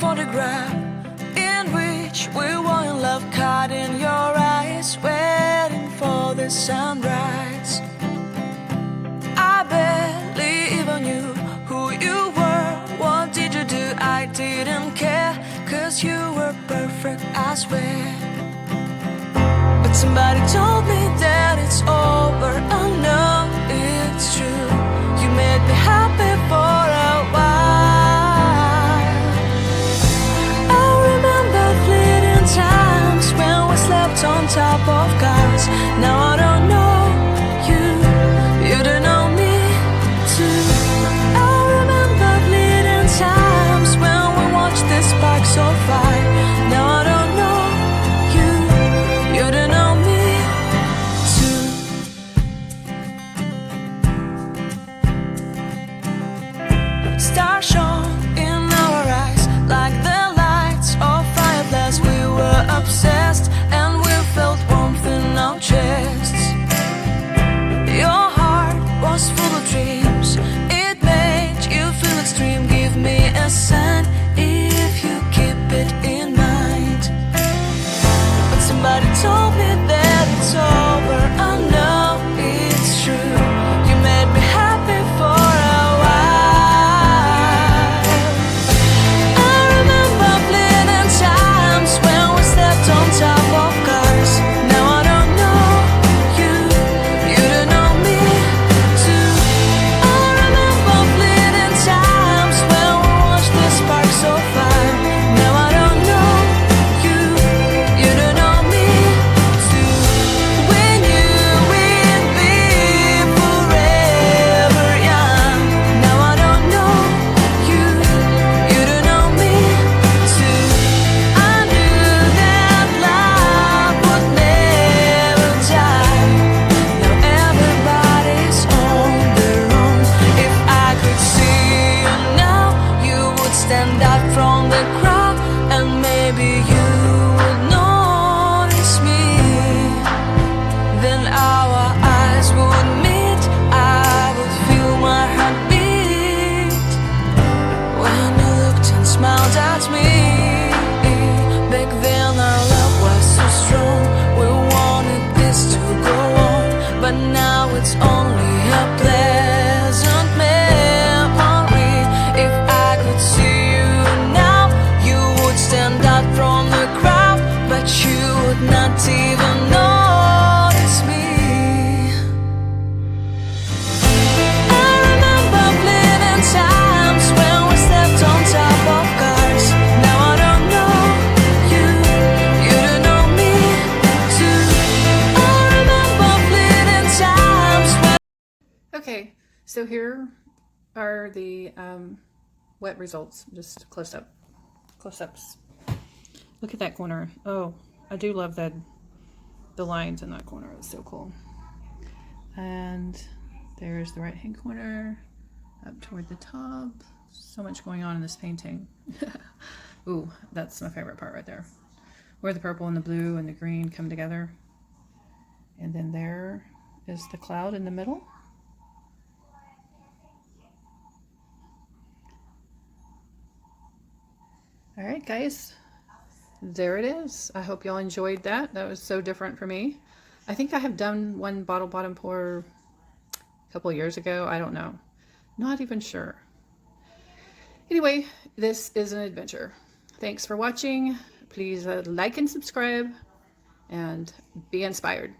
photograph in which we were in love, caught in your eyes, waiting for the sunrise. I barely even knew who you were. What did you do? I didn't care, 'cause you were perfect, I swear. But somebody told me that it's over. I know it's true. You made me happy for a while. I remember fleeting times when we slept on top of cars. Now I don't know you, you don't know me too. I remember fleeting times when we watched the sparks of fire. Now I don't know you, you don't know me too. Stars shone in our eyes like the lights of fireflies. We were obsessed and we felt warmth in our chests. Your heart was full of dreams. It made you feel extreme. Give me a sign if you keep it in mind. But somebody told me that it's over. I know it's true. You made me happy for a while. I remember fleeting times when we slept on top of cars. Now I don't know you, you don't know me too. I remember fleeting times when we watched the sparks of fire. Now I don't know you, you don't know me too. We knew we'd be forever young. Now I don't know you, you don't know me too. I knew that love would never die. Now everybody's on their own. If I could see you now, you would stand out from the crowd, and maybe you would notice me. Then our eyes would meet. I would feel my heart beat when you looked and smiled at me. Back then our love was so strong. We wanted this to go on, but now it's only a pleasant memory. If I could see you now, you would stand out from the crowd, but you would not even notice me. I remember fleeting times when we slept on top of cars. Now I don't know you, you don't know me too. I remember fleeting times when... Okay, so here are the wet results, just close-ups. Look at that corner. Oh, I do love the lines in that corner. It's so cool. And there's the right-hand corner up toward the top. So much going on in this painting. Ooh, that's my favorite part right there, where the purple and the blue and the green come together. And then there is the cloud in the middle. All right, guys, there it is. I hope y'all enjoyed that. That was so different for me. I think I have done one bottle bottom pour a couple of years ago. I don't know. Not even sure. Anyway, this is an adventure. Thanks for watching. Please like and subscribe and be inspired.